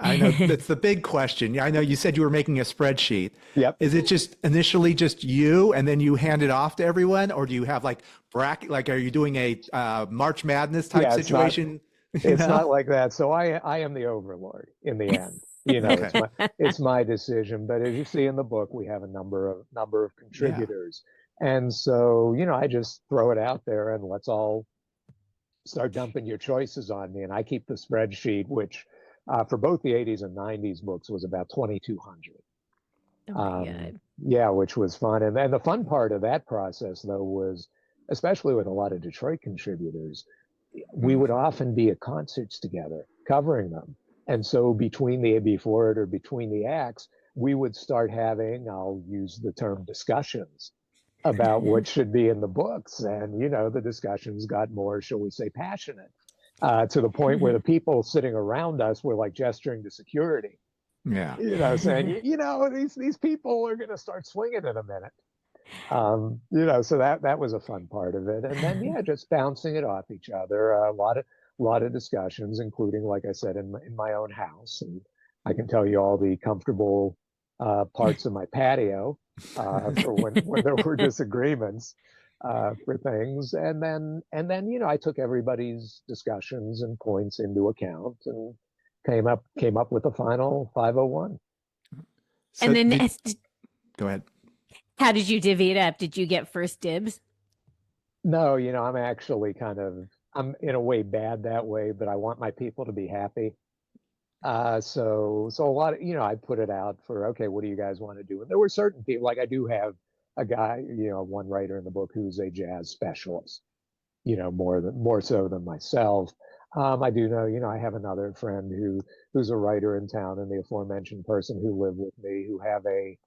I know that's the big question. I know you said you were making a spreadsheet. Yep. Is it just initially just you and then you hand it off to everyone, or do you have like bracket? Like, are you doing a March Madness type Yeah, it's not situation? You it's know? not like that. So I am the overlord in the end. Okay. It's my decision. But as you see in the book, we have a number of Yeah. contributors. And so, I just throw it out there and let's all start dumping your choices on me. And I keep the spreadsheet, which for both the 80s and 90s books was about 2,200. Oh my Um, God. yeah, which was fun. And then the fun part of that process, though, was especially with a lot of Detroit contributors, we Mm. would often be at concerts together covering them. And so before it or between the acts, we would start having, I'll use the term discussions about what should be in the books. And, the discussions got more, shall we say, passionate to the point where the people sitting around us were like gesturing to security, Yeah. saying, these people are going to start swinging in a minute. So that was a fun part of it. And then, yeah, just bouncing it off each other. A lot of discussions, including, like I said, in my own house. And I can tell you all the comfortable parts of my patio for when there were disagreements for things. And then, I took everybody's discussions and points into account and came up with the final 501. So And then go ahead. how did you divvy it up? Did you get first dibs? No, I'm actually I'm in a way bad that way, but I want my people to be happy. So a lot of, I put it out for, okay, what do you guys want to do? And there were certain people, like I do have a guy, one writer in the book who's a jazz specialist, more so than myself. I do know, I have another friend who's a writer in town, and the aforementioned person who lived with me who have a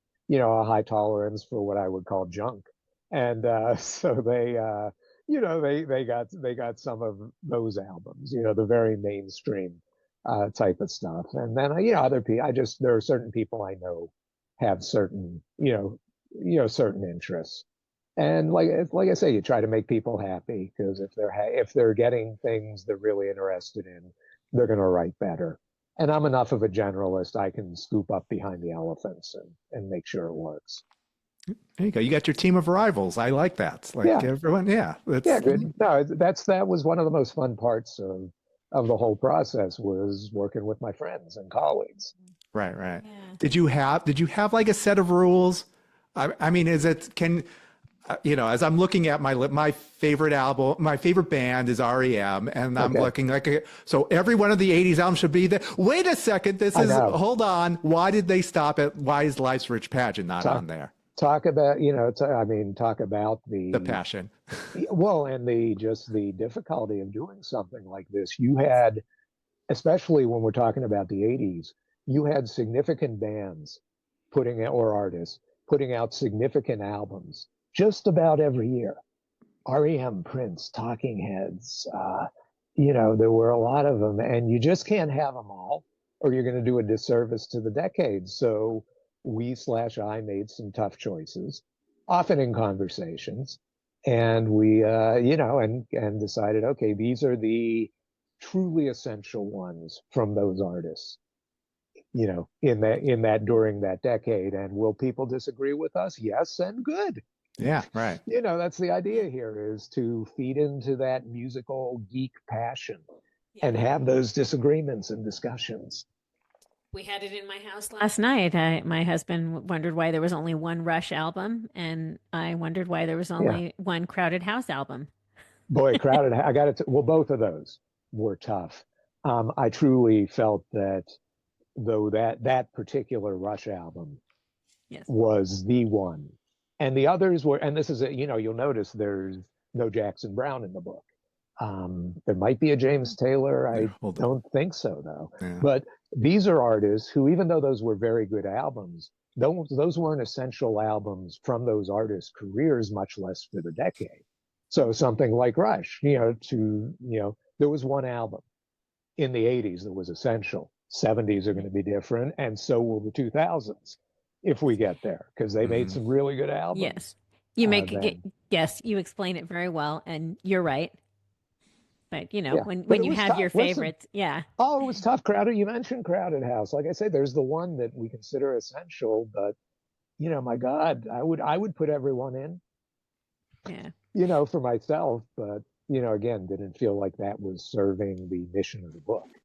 high tolerance for what I would call junk. And so they got some of those albums, the very mainstream type of stuff. And then other people, there are certain people I know have certain certain interests. And like I say, you try to make people happy because if they're getting things they're really interested in, they're going to write better. And I'm enough of a generalist; I can scoop up behind the elephants and make sure it works. There you go. You got your team of rivals. I like that. It's like Yeah, everyone. Yeah. yeah, That's good. No, that was one of the most fun parts of the whole process was working with my friends and colleagues. right. Right. Yeah. Did you have like a set of rules? I mean, is it can as I'm looking at my favorite album, my favorite band is REM, and I'm Okay, looking like so every one of the '80s albums should be there. Wait a second, I know. hold on. Why did they stop it? Why is Life's Rich Pageant not Talk on there? talk about I mean, talk about The the passion. well, and the difficulty of doing something like this. You had, especially when we're talking about the 80s, you had significant bands or artists putting out significant albums just about every year. REM, Prince, Talking Heads, there were a lot of them, and you just can't have them all, or you're going to do a disservice to the decade. So I made some tough choices, often in conversations, and we, and decided, okay, these are the truly essential ones from those artists, in that during that decade. And will people disagree with us? Yes, and good. Yeah, right. That's the idea here is to feed into that musical geek passion Yeah. and have those disagreements and discussions. We had it in my house last night. My husband wondered why there was only one Rush album, and I wondered why there was Yeah. only one Crowded House album. Boy, crowded. I got it. Well, both of those were tough. I truly felt that though that particular Rush album Yes. was the one, and the others were. And this is you'll notice there's no Jackson Brown in the book. There might be a James Taylor. Yeah, I hold on. don't think so though. Yeah. But these are artists who, even though those were very good albums, those weren't essential albums from those artists' careers, much less for the decade. So something like Rush, there was one album in the 80s that was essential. 70s are going to be different, and so will the 2000s if we get there, because they made Mhm. some really good albums Yes. You then. yes, you explain it very well, and you're right. But you know, Yeah, when but it you was have tough. your Listen, favorites, yeah, oh, it was tough. Crowded. You mentioned Crowded House. Like I say, there's the one that we consider essential, but my God, I would put everyone in, yeah. for myself, but again, didn't feel like that was serving the mission of the book.